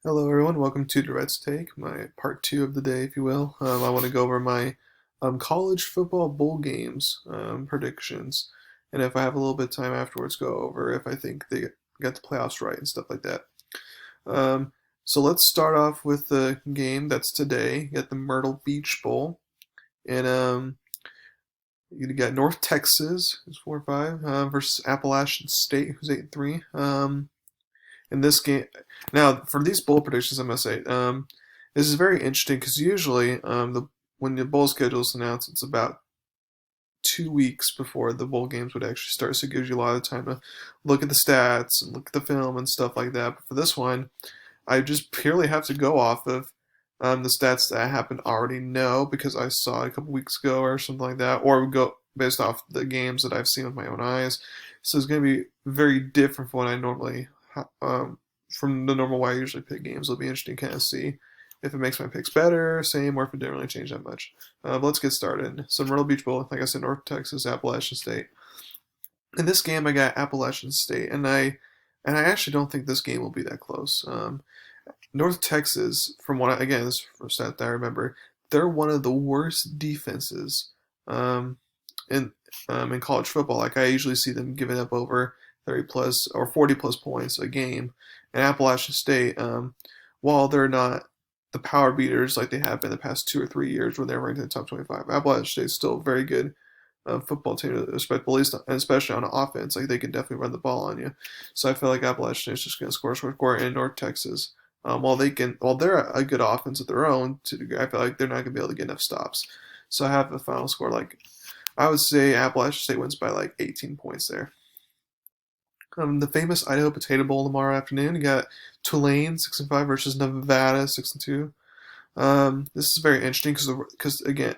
Hello, everyone. Welcome to Durrett's Take, my part two of the day, if you will. I want to go over my college football bowl games predictions, and if I have a little bit of time afterwards, go over if I think they got the playoffs right and stuff like that. Um, so let's start off with the game that's today. You got the Myrtle Beach Bowl, and you got North Texas, who's 4-5, versus Appalachian State, who's 8-3. In this game. Now, for these bowl predictions, I must say, this is very interesting because usually, when the bowl schedule is announced, it's about 2 weeks before the bowl games would actually start, so it gives you a lot of time to look at the stats and look at the film and stuff like that. But for this one, I just purely have to go off of the stats that I happen to already know because I saw it a couple weeks ago or something like that, or go based off the games that I've seen with my own eyes. So it's going to be very different from what I normally from the normal way I usually pick games. It'll be interesting to kind of see if it makes my picks better, same, or if it didn't really change that much. But let's get started. So Myrtle Beach Bowl, like I said, North Texas, Appalachian State. In this game, I got Appalachian State, and I actually don't think this game will be that close. North Texas, from what again, this is from stat that I remember, they're one of the worst defenses um, in college football. Like I usually see them giving up over 30 plus or 40 plus points a game. And Appalachian State, while they're not the power beaters like they have been the past 2 or 3 years when they're ranked in the top 25, Appalachian State is still a very good football team, especially on offense. Like they can definitely run the ball on you. So I feel like Appalachian State is just going to score. And North Texas, while they're a good offense of their own, I feel like they're not going to be able to get enough stops. So I have the final score like I would say Appalachian State wins by like 18 points there. The famous Idaho Potato Bowl tomorrow afternoon. You got Tulane 6-5 versus Nevada 6-2. This is very interesting because again,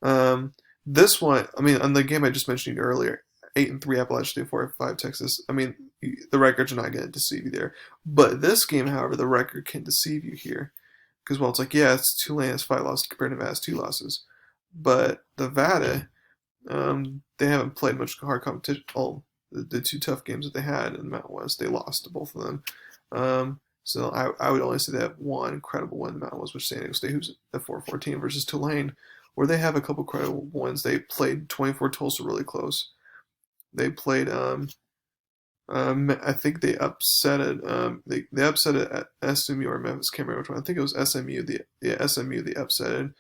um, this one. I mean, on the game I just mentioned earlier, 8-3 Appalachian State, 4-5 Texas. I mean, the records are not going to deceive you there. But this game, however, the record can deceive you here because well, it's like yeah, it's Tulane has 5 losses compared to Nevada's 2 losses, but Nevada they haven't played much hard competition. Oh, the two tough games that they had in the Mountain West, they lost to both of them. So I would only say they have one incredible win in the Mountain West, which is San Diego State, who's at 4-14 versus Tulane, where they have a couple credible wins. They played 24 Tulsa really close. They played I think they upset it. They upset it at SMU or Memphis. Can't remember which one. I think it was SMU. SMU they upset it.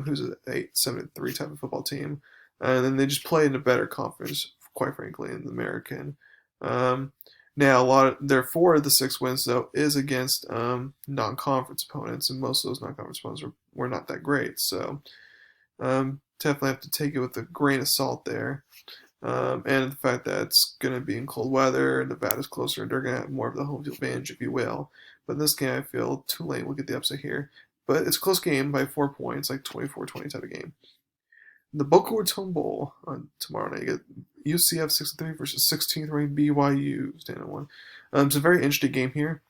Who's an 8-7-3 type of football team, and then they just played in a better conference, quite frankly, in the American. Um, Now their 4 of the 6 wins though is against non-conference opponents, and most of those non-conference opponents were not that great. So definitely have to take it with a grain of salt there. And the fact that it's going to be in cold weather, and Nevada's closer, and they're going to have more of the home field advantage, if you will. But in this game, I feel Tulane will get the upset here. But it's a close game by 4 points, like 24-20 type of game. The Boca Raton Bowl on tomorrow night. You get UCF 6-3 versus 16th ranked BYU standing one. It's a very interesting game here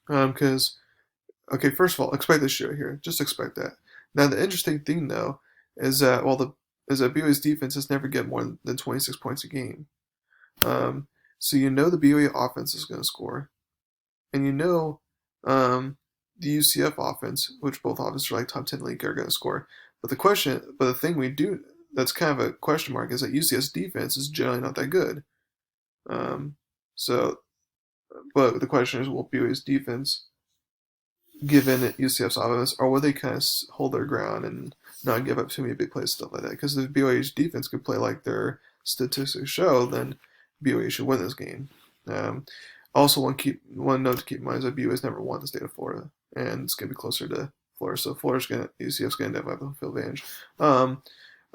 because okay, first of all, expect this shit here. Just expect that. Now the interesting thing though is that BYU's defense has never get more than 26 points a game. So you know the BYU offense is going to score, and you know the UCF offense, which both offenses are like top 10 league, are going to score. But the thing we do that's kind of a question mark is that UCF's defense is generally not that good. Um, so, but the question is, will BYU's defense, given UCF's offense, or will they kind of hold their ground and not give up too many big plays, stuff like that? Because if BYU's defense could play like their statistics show, then BYU should win this game. Um, Also, one note to keep in mind is that BYU has never won the state of Florida, and it's going to be closer to Florida. So UCF's going to have a field advantage.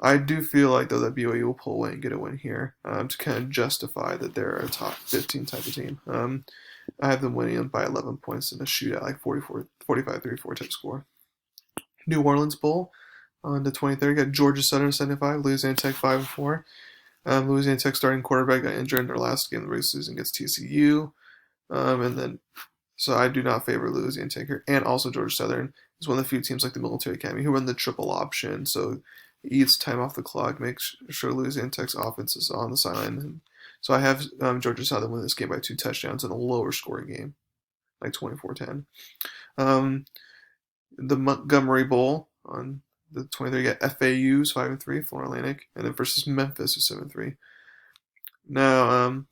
I do feel like though that BYU will pull away and get a win here to kind of justify that they're a top 15 type of team. I have them winning by 11 points in a shootout, like 45-34 type score. New Orleans Bowl on the 23rd. Got Georgia Southern 75, Louisiana Tech 5-4. Louisiana Tech starting quarterback got injured in their last game of the regular season against TCU. So I do not favor Louisiana Tech here. And also Georgia Southern is one of the few teams like the Military Academy who run the triple option. So it eats time off the clock, makes sure Louisiana Tech's offense is on the sideline. So I have Georgia Southern win this game by 2 touchdowns in a lower scoring game. like 24-10. Um, the Montgomery Bowl on the 23, you got FAU's 5-3, Florida Atlantic, and then versus Memphis is 7-3. Now,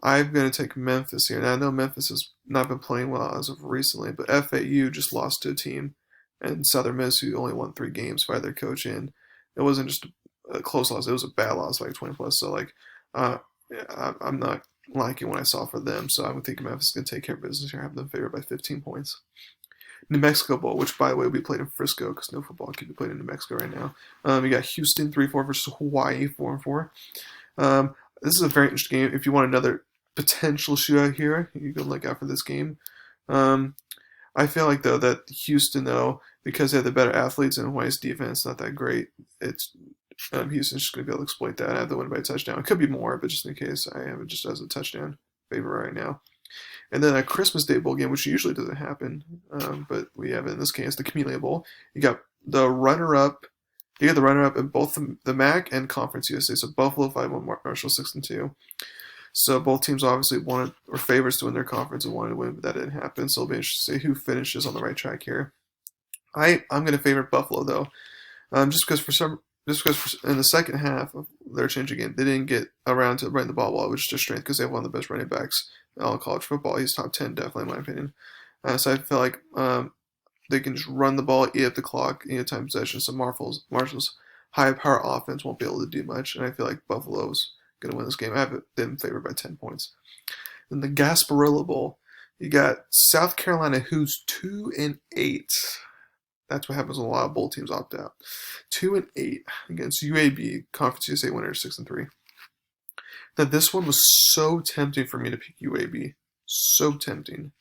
I'm going to take Memphis here. Now, I know Memphis has not been playing well as of recently, but FAU just lost to a team in Southern Miss who only won 3 games by their coach, and it wasn't just a close loss; it was a bad loss, like 20 plus. So, like, I'm not liking what I saw for them. So, I'm thinking Memphis is going to take care of business here. I have them favored by 15 points. New Mexico Bowl, which by the way will be played in Frisco because no football can be played in New Mexico right now. You got Houston 3-4 versus Hawaii 4-4. This is a very interesting game. If you want another potential shootout here, you can look out for this game. I feel like though that Houston though, because they have the better athletes and Hawaii's defense not that great, it's Houston's just going to be able to exploit that. I have the win by a touchdown. It could be more, but just in case, I have it just as a touchdown favorite right now. And then a Christmas Day bowl game, which usually doesn't happen, but we have it in this case, the Camellia Bowl. You got the runner-up. You get the runner-up in both the MAC and Conference USA. So Buffalo 5-1, Marshall 6-2. So both teams obviously wanted or favorites to win their conference and wanted to win, but that didn't happen. So it'll be interesting to see who finishes on the right track here. I'm going to favor Buffalo though, just because in the second half of their changing game, they didn't get around to running the ball well, which is their strength because they have one of the best running backs in all of college football. He's top 10, definitely, in my opinion. So I feel like they can just run the ball, eat up the clock, eat time possession. So Marshall's high-power offense won't be able to do much, and I feel like Buffalo's going to win this game. I have them favored by 10 points. In the Gasparilla Bowl, you got South Carolina, who's 2-8. That's what happens when a lot of bowl teams opt out. 2-8 against UAB, Conference USA winner 6-3. Now this one was so tempting for me to pick UAB, so tempting,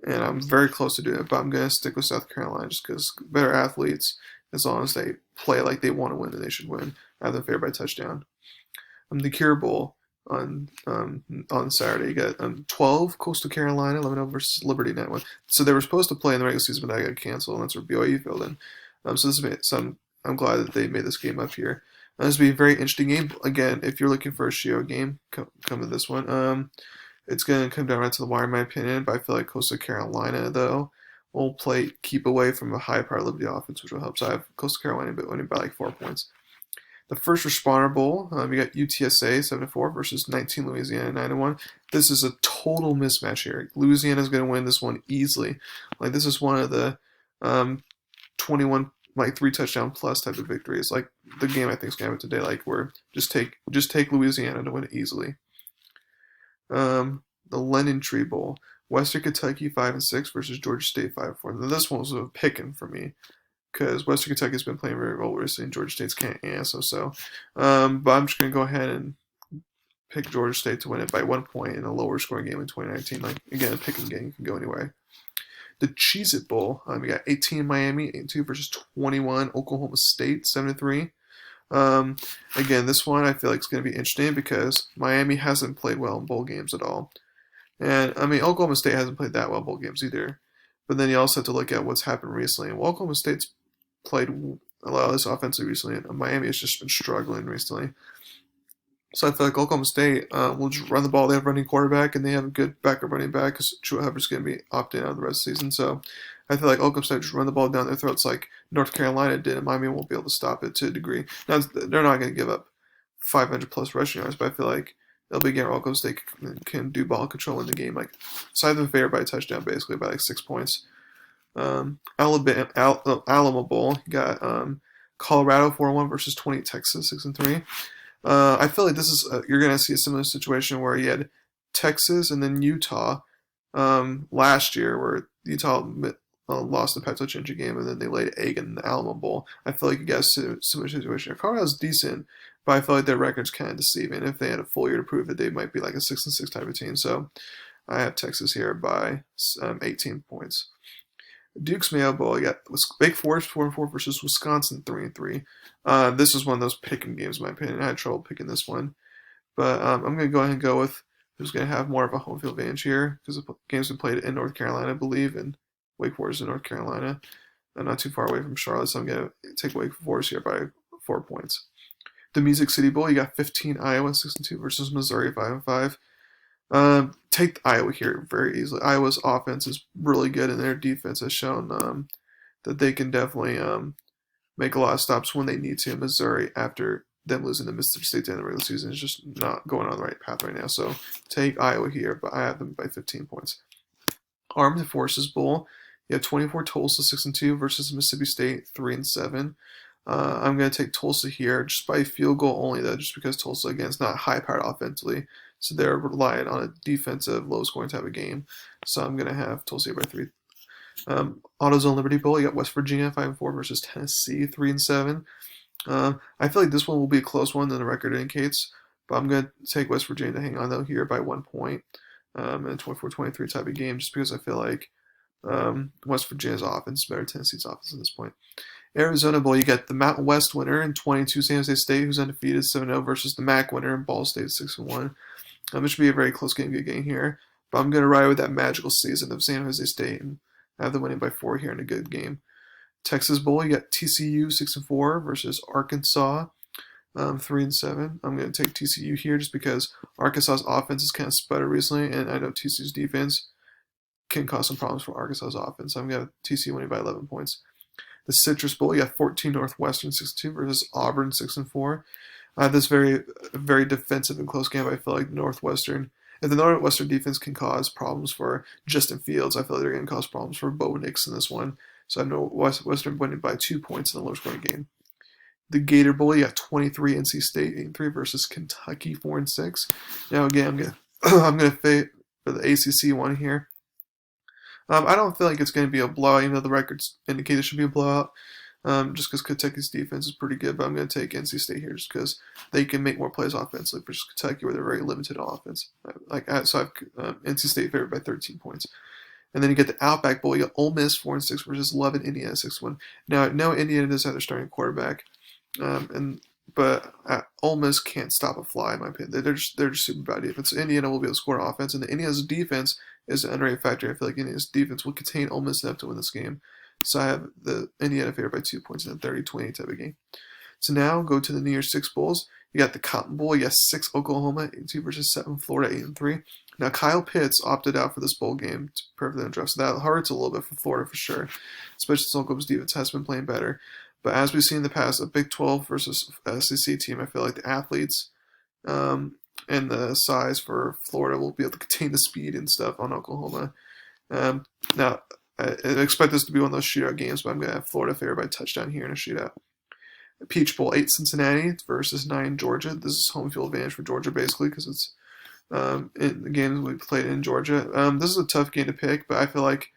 and I'm very close to doing it. But I'm gonna stick with South Carolina just because better athletes. As long as they play like they want to win, then they should win. I have them favored by touchdown. The Cure Bowl on Saturday. You got 12 Coastal Carolina 11-0 versus Liberty 9-1. So they were supposed to play in the regular season, but that got canceled, and that's where BYU filled in. I'm glad that they made this game up here. This will be a very interesting game. Again, if you're looking for a Shio game, come to this one. It's going to come down right to the wire, in my opinion, but I feel like Coastal Carolina, though, will keep away from a high-power Liberty offense, which will help. So I have Coastal Carolina winning by like 4 points. The First Responder Bowl, you got UTSA 7-4 versus 19 Louisiana 9-1. This is a total mismatch here. Louisiana's going to win this one easily. Like this is one of the 21 like 3 touchdown plus type of victories. Like the game I think is going to happen today. Like where just take Louisiana to win it easily. The Lennon Tree Bowl, Western Kentucky 5-6 versus Georgia State 5-4. Now this one was a picking for me, because Western Kentucky has been playing very well recently, and Georgia State's can't so. But I'm just going to go ahead and pick Georgia State to win it by 1 point in a lower scoring game in 2019. Like, again, a picking game can go anywhere. The Cheez-It Bowl, we got 18 Miami, 8-2 versus 21 Oklahoma State, 7-3. Again, this one I feel like is going to be interesting because Miami hasn't played well in bowl games at all. And, I mean, Oklahoma State hasn't played that well in bowl games either. But then you also have to look at what's happened recently. And Oklahoma State's played a lot of this offensively recently, and Miami has just been struggling recently. So I feel like Oklahoma State will just run the ball. They have a running quarterback, and they have a good backup running back because Chua Hubbard's going to be opting out of the rest of the season. So I feel like Oklahoma State just run the ball down their throats like North Carolina did, and Miami won't be able to stop it to a degree. Now, they're not going to give up 500-plus rushing yards, but I feel like it'll be a game where Oklahoma State can do ball control in the game. Like, so I have them favored by a touchdown, basically, by like 6 points. Alamo Bowl, you got Colorado 4-1 versus 20 Texas 6-3. I feel like this is you're going to see a similar situation where you had Texas and then Utah last year, where Utah lost the Pac-12 championship game and then they laid egg in the Alamo Bowl. I feel like you guys see a similar situation. Colorado's decent, but I feel like their record's kind of deceiving. If they had a full year to prove it, they might be like a 6-6 type of team. So I have Texas here by 18 points. Duke's Mayo Bowl, you got Wake Forest 4-4 versus Wisconsin 3-3. This is one of those picking games, in my opinion. I had trouble picking this one, but I'm going to go ahead and go with who's going to have more of a home field advantage here, because the game's been played in North Carolina, I believe, and Wake Forest in North Carolina. I'm not too far away from Charlotte, so I'm going to take Wake Forest here by 4 points. The Music City Bowl, you got 15 Iowa 6-2 versus Missouri 5-5. take Iowa here very easily. Iowa's offense is really good, and their defense has shown that they can definitely make a lot of stops when they need to. Missouri, after them losing to Mississippi State in the regular season, is just not going on the right path right now. So take Iowa here, but I have them by 15 points. Armed Forces Bowl. You have 24 Tulsa 6-2 versus Mississippi State 3-7. I'm going to take Tulsa here just by field goal only, though, just because Tulsa, again, is not high-powered offensively. So they're relying on a defensive, low-scoring type of game. So I'm going to have Tulsa here by 3. AutoZone Liberty Bowl, you got West Virginia 5-4 versus Tennessee 3-7. I feel like this one will be a close one than the record indicates, but I'm going to take West Virginia to hang on, though, here by 1 point in a 24-23 type of game, just because I feel like West Virginia's offense is better than Tennessee's offense at this point. Arizona Bowl, you got the Mountain West winner in 22, San Jose State, who's undefeated 7-0 versus the MAC winner in Ball State 6-1. It should be a very close game, good game here. But I'm going to ride with that magical season of San Jose State and have them winning by 4 here in a good game. Texas Bowl, you got TCU 6-4 versus Arkansas 3-7. I'm going to take TCU here just because Arkansas's offense has kind of sputtered recently, and I know TCU's defense can cause some problems for Arkansas's offense. So I'm going to TCU winning by 11 points. The Citrus Bowl, you got 14 Northwestern 6-2 versus Auburn 6-4. This very defensive and close game. I feel like if the Northwestern defense can cause problems for Justin Fields, I feel like they're going to cause problems for Bo Nix in this one. So I know Western winning by 2 points in the low scoring game. The Gator Bowl, you got 23 NC State 8-3 versus Kentucky 4-6. Now again, I'm gonna fade for the ACC one here. I don't feel like it's going to be a blowout, even though the records indicate it should be a blowout, just because Kentucky's defense is pretty good. But I'm going to take NC State here just because they can make more plays offensively versus Kentucky, where they're very limited on offense. So I have NC State favored by 13 points. And then you get the Outback Bowl. You got Ole Miss 4-6 versus Lubbock, Indiana 6-1. Now, no, Indiana does have their starting quarterback, but Ole Miss can't stop a fly, in my opinion. They're just super bad defense. Indiana will be able to score on offense, and Indiana's defense is an underrated factor. I feel like Indiana's defense will contain Ole Miss enough to win this game. So I have the Indiana favored by 2 points in a 30-28 type of game. So now go to the New Year's Six Bowls. You got the Cotton Bowl. You got 6 Oklahoma 8-2 versus 7 Florida 8-3. Now Kyle Pitts opted out for this bowl game to prepare for the draft, so that hurts a little bit for Florida for sure, especially since Oklahoma's defense has been playing better. But as we've seen in the past, a Big 12 versus SEC team, I feel like the athletes and the size for Florida will be able to contain the speed and stuff on Oklahoma. Now, I expect this to be one of those shootout games, but I'm going to have Florida favored by a touchdown here in a shootout. Peach Bowl, 8 Cincinnati versus 9 Georgia. This is home field advantage for Georgia, basically, because it's in the games we played in Georgia. This is a tough game to pick, but I feel like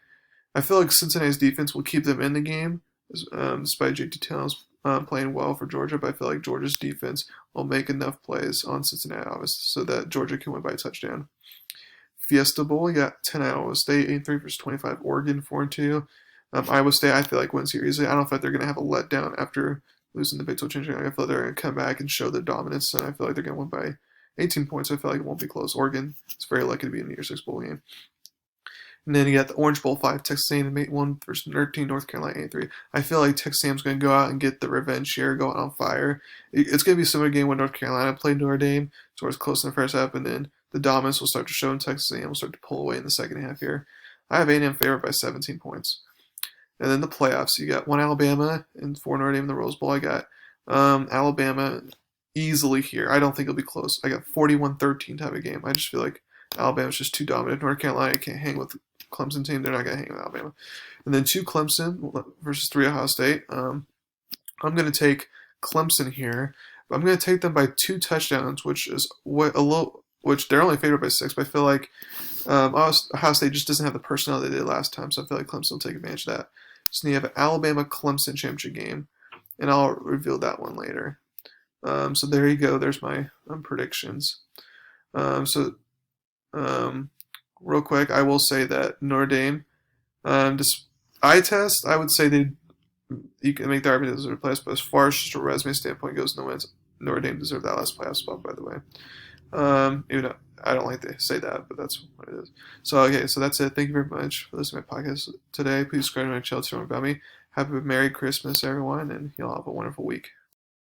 Cincinnati's defense will keep them in the game, despite JT Daniels playing well for Georgia. But I feel like Georgia's defense will make enough plays on Cincinnati, obviously, so that Georgia can win by a touchdown. Fiesta Bowl, you got 10 Iowa State 8-3 versus 25 Oregon 4-2. Iowa State, I feel like wins here easily. I don't feel like they're going to have a letdown after losing the Big 12 championship. I feel like they're going to come back and show their dominance, and I feel like they're going to win by 18 points. I feel like it won't be close. Oregon is very lucky to be in the New Year's Six Bowl game. And then you got the Orange Bowl 5, Texas A&M 8-1 versus 13 North Carolina 8-3. I feel like Texas A&M's going to go out and get the revenge here, go out on fire. It's going to be a similar game when North Carolina played Notre Dame, so it's close in the first half, and then the dominance will start to show, and Texas A&M will start to pull away in the second half here. I have A&M favored by 17 points. And then the playoffs, you got 1 Alabama and 4 Notre Dame in the Rose Bowl. I got Alabama easily here. I don't think it'll be close. I got 41-13 type of game. I just feel like Alabama's just too dominant. North Carolina can't hang with Clemson team. They're not going to hang with Alabama. And then 2 Clemson versus 3 Ohio State. I'm going to take Clemson here, but I'm going to take them by 2 touchdowns, which is which they're only favored by 6. But I feel like Ohio State just doesn't have the personnel they did last time, so I feel like Clemson will take advantage of that. So you have an Alabama-Clemson championship game, and I'll reveal that one later. So there you go. There's my predictions. Real quick, I will say that Notre Dame, just eye test, I would say you can make the argument as a place, but as far as just a resume standpoint goes, Notre Dame deserved that last playoff spot, by the way. Even though I don't like to say that, but that's what it is. So, okay, so that's it. Thank you very much for listening to my podcast today. Please subscribe to my channel to learn more about me. Have a Merry Christmas, everyone, and y'all have a wonderful week.